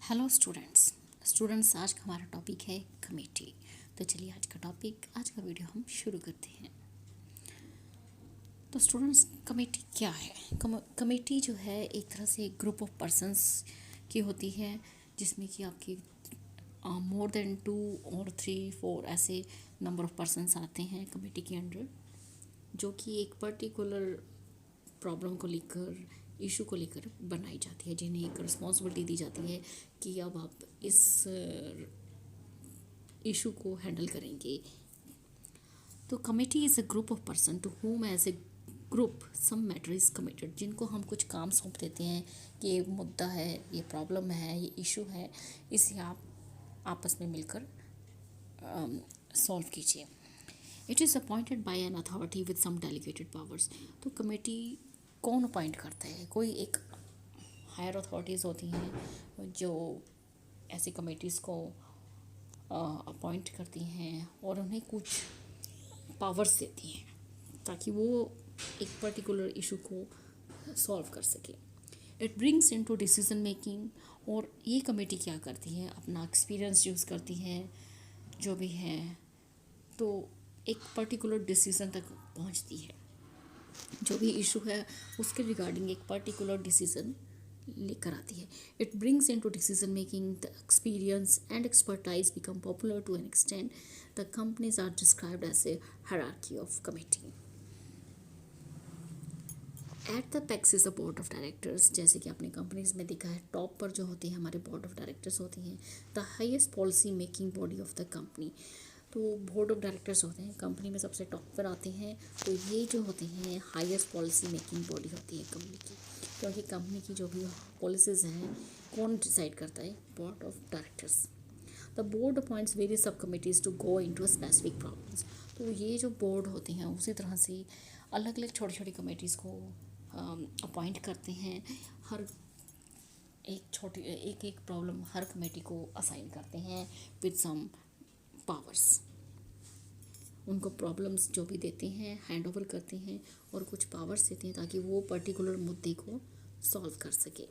Hello students आज का हमारा टॉपिक है कमेटी। तो चलिए आज का वीडियो हम शुरू करते हैं। तो स्टूडेंट्स, कमेटी क्या है? कमेटी जो है एक तरह से एक ग्रुप ऑफ पर्सन्स की होती है, जिसमें कि आपकी मोर देन 2 और 3 4 ऐसे नंबर ऑफ पर्सन्स आते हैं कमेटी के अंडर, जो कि एक पर्टिकुलर प्रॉब्लम को लेकर, इशू को लेकर बनाई जाती है, जिन्हें एक रिस्पॉन्सिबिलिटी दी जाती है कि अब आप इस इशू को हैंडल करेंगे। तो committee is a group of person to whom as a group some matter is committed, जिनको हम कुछ काम सौंप देते हैं कि ये मुद्दा है, ये प्रॉब्लम है, ये इशू है, इसे आप आपस में मिलकर सॉल्व कीजिए। It is appointed by an authority with some delegated powers. तो कमेटी कौन अपॉइंट करता है? कोई एक हायर अथॉरिटीज़ होती हैं जो ऐसी कमेटीज़ को अपॉइंट करती हैं और उन्हें कुछ पावर्स देती हैं ताकि वो एक पर्टिकुलर इशू को सॉल्व कर सके। It brings into decision making, और ये कमेटी क्या करती है, अपना एक्सपीरियंस यूज़ करती है जो भी है, तो एक पर्टिकुलर डिसीज़न तक पहुंचती है। जो भी इशू है उसके रिगार्डिंग एक पर्टिकुलर डिसीज़न लेकर आती है। It brings into decision making the experience and expertise become popular to an extent. The companies are described as a hierarchy of committee. At the apex is the board of directors. जैसे कि आपने companies में देखा है, top पर जो होती है हमारे बोर्ड ऑफ डायरेक्टर्स होती हैं। The highest policy making body of the company. तो बोर्ड ऑफ डायरेक्टर्स होते हैं, कंपनी में सबसे टॉप पर आते हैं। तो ये जो होते हैं हाईएस्ट पॉलिसी मेकिंग बॉडी होती है कंपनी की, क्योंकि कंपनी की जो भी पॉलिसीज़ हैं कौन डिसाइड करता है? Board of directors. The board appoints various sub committees to go into specific problems. तो ये जो बोर्ड होते हैं उसी तरह से अलग अलग छोटी छोटी कमेटीज़ को अपॉइंट करते हैं। हर एक प्रॉब्लम हर कमेटी को असाइन करते हैं विद सम पावर्स। उनको प्रॉब्लम्स जो भी देते हैं हैंड ओवर करते हैं और कुछ पावर्स देते हैं ताकि वो पर्टिकुलर मुद्दे को सॉल्व कर सके।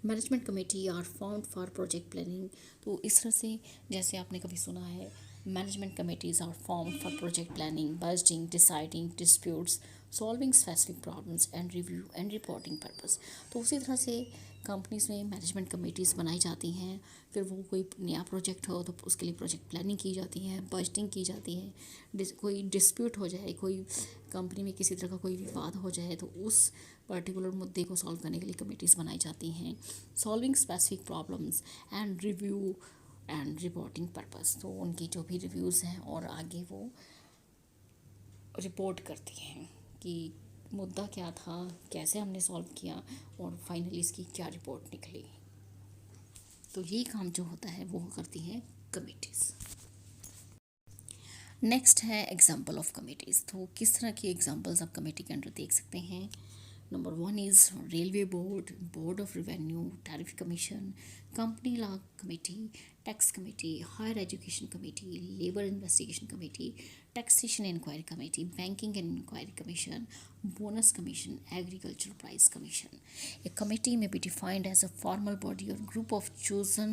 Management committee are found for project planning. तो इस तरह से, जैसे आपने कभी सुना है, management committees are formed for project planning, budgeting, deciding disputes, solving specific problems and review and reporting purpose. तो उसी तरह से कंपनीज में मैनेजमेंट कमेटीज़ बनाई जाती हैं। फिर वो कोई नया प्रोजेक्ट हो तो उसके लिए प्रोजेक्ट प्लानिंग की जाती है, बजटिंग की जाती है। कोई डिस्प्यूट हो जाए, कोई कंपनी में किसी तरह का कोई विवाद हो जाए, तो उस पर्टिकुलर मुद्दे को सॉल्व करने के लिए कमेटीज़ बनाई जाती हैं। Solving specific problems and review and reporting purpose. तो उनकी जो भी रिव्यूज़ हैं और आगे वो रिपोर्ट करती हैं कि मुद्दा क्या था, कैसे हमने सॉल्व किया और फाइनली इसकी क्या रिपोर्ट निकली। तो ये काम जो होता है वो करती हैं कमेटीज़। नेक्स्ट है एग्जाम्पल ऑफ कमेटीज़। तो किस तरह की एग्जाम्पल्स आप कमेटी के अंडर देख सकते हैं? Number 1 is railway board, board of revenue, tariff commission, company law committee, tax committee, higher education committee, labour investigation committee, taxation inquiry committee, banking and inquiry commission, bonus commission, agricultural price commission. A committee may be defined as a formal body or group of chosen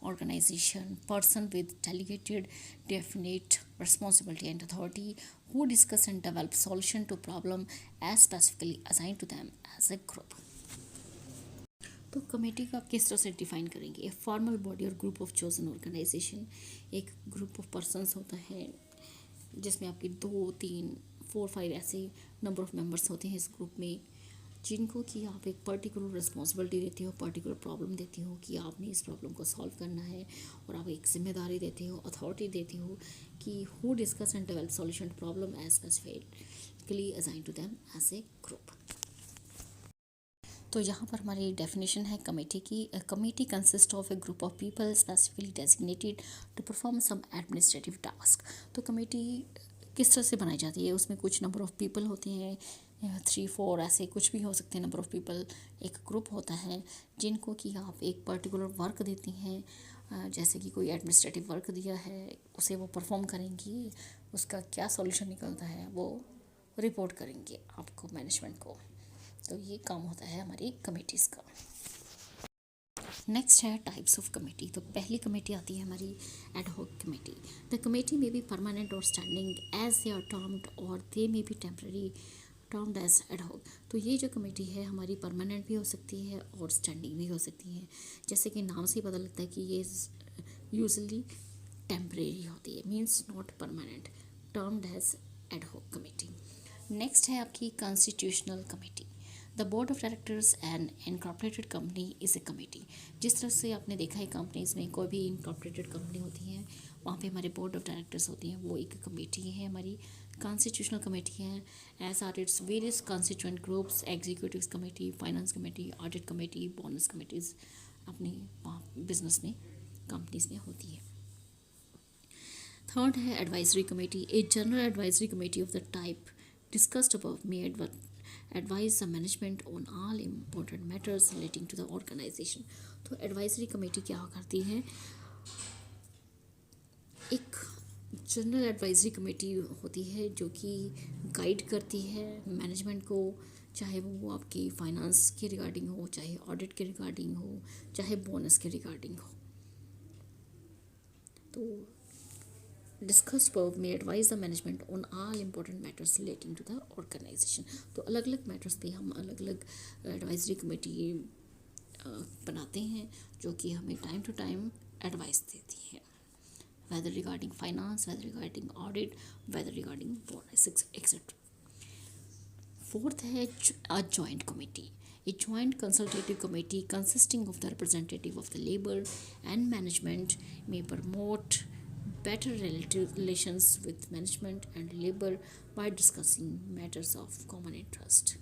organization, person with delegated definite responsibility and authority, who discuss and develop solution to problem as specifically assigned to them as a group. तो committee का किस तरह से define करेंगे? A formal body और group of chosen organisation. एक group of persons होता है जिसमें आपकी 2 3 4 5 ऐसे नंबर ऑफ मेंबर्स होते हैं इस ग्रुप में, जिनको कि आप एक पर्टिकुलर रिस्पॉन्सिबिलिटी देते हो, पर्टिकुलर प्रॉब्लम देते हो कि आपने इस प्रॉब्लम को सॉल्व करना है, और आप एक जिम्मेदारी देते हो, अथॉरिटी देते हो कि who discuss and develop solution to problem as specifically assign to them as a group. तो यहाँ पर हमारी डेफिनेशन है कमेटी की। Committee consist of a group of people specifically designated to perform some administrative task. तो committee किस तरह से बनाई जाती है? उसमें कुछ नंबर ऑफ पीपल होते हैं, 3 4 ऐसे कुछ भी हो सकते हैं नंबर ऑफ पीपल। एक ग्रुप होता है जिनको कि आप एक पर्टिकुलर वर्क देती हैं, जैसे कि कोई एडमिनिस्ट्रेटिव वर्क दिया है, उसे वो परफॉर्म करेंगी, उसका क्या सॉल्यूशन निकलता है वो रिपोर्ट करेंगे आपको, मैनेजमेंट को। तो ये काम होता है हमारी कमेटीज़ का। नेक्स्ट है टाइप्स ऑफ कमेटी। तो पहली कमेटी आती है हमारी ad hoc committee. The committee may be permanent और standing as they are termed और they may be temporary termed as ad hoc. तो ये जो कमेटी है हमारी परमानेंट भी हो सकती है और स्टैंडिंग भी हो सकती है। जैसे कि नाम से ही पता लगता है कि ये यूजली टेम्परेरी होती है, means not permanent, termed as ad hoc committee. Next है आपकी constitutional committee. The board of directors and incorporated company is a committee. जिस तरह से आपने देखा है कंपनीज में कोई भी इनकॉर्पोरेटेड कंपनी होती है वहाँ पे हमारे बोर्ड ऑफ डायरेक्टर्स होती हैं, वो एक कमेटी है हमारी। कॉन्स्टिट्यूशनल कमेटी है as are its various constituent groups, executive committee, finance committee, audit committee, bonus committees अपनी वहाँ बिजनेस में कंपनीज में होती है। थर्ड है advisory committee. A general advisory committee of the type discussed above may advise the management on all important matters relating to the organization। तो advisory committee क्या करती है, एक जनरल एडवाइजरी कमेटी होती है जो कि गाइड करती है मैनेजमेंट को, चाहे वो आपकी फाइनेंस के रिगार्डिंग हो, चाहे ऑडिट के रिगार्डिंग हो, चाहे बोनस के रिगार्डिंग हो। तो discuss above may advise the management on all important matters relating to the organization। तो अलग अलग मैटर्स पे हम अलग अलग एडवाइजरी कमेटी बनाते हैं जो कि हमें टाइम टू टाइम एडवाइस देती है, whether regarding finance, whether regarding audit, whether regarding bonus, etc. Fourth है a joint committee। A joint consultative committee consisting of the representative of the labor and management may promote better relations with management and labor by discussing matters of common interest।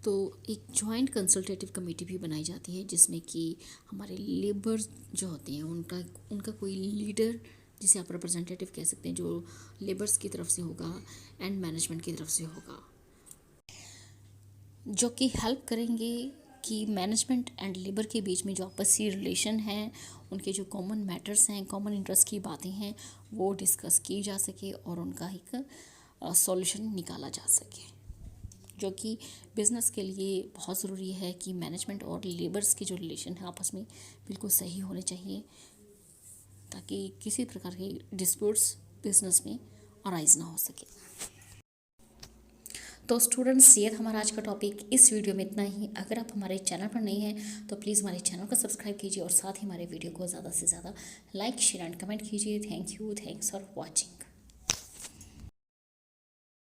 तो एक joint consultative committee भी बनाई जाती है जिसमें कि हमारे labour जो होते हैं उनका कोई लीडर, जिसे आप रिप्रेजेंटेटिव कह सकते हैं, जो लेबर्स की तरफ से होगा एंड मैनेजमेंट की तरफ से होगा, जो कि हेल्प करेंगे कि मैनेजमेंट एंड लेबर के बीच में जो आपसी रिलेशन है, उनके जो कॉमन मैटर्स हैं, कॉमन इंटरेस्ट की बातें हैं, वो डिस्कस की जा सके और उनका एक सॉल्यूशन निकाला जा सके, जो कि बिज़नेस के लिए बहुत ज़रूरी है कि मैनेजमेंट और लेबर्स के जो रिलेशन है आपस में बिल्कुल सही होने चाहिए, ताकि किसी प्रकार के डिस्प्यूट्स बिज़नेस में अराइज ना हो सके। तो स्टूडेंट्स, ये हमारा आज का टॉपिक। इस वीडियो में इतना ही। अगर आप हमारे चैनल पर नहीं हैं तो प्लीज़ हमारे चैनल को सब्सक्राइब कीजिए और साथ ही हमारे वीडियो को ज़्यादा से ज़्यादा लाइक, शेयर एंड कमेंट कीजिए। Thank you, thanks for watching.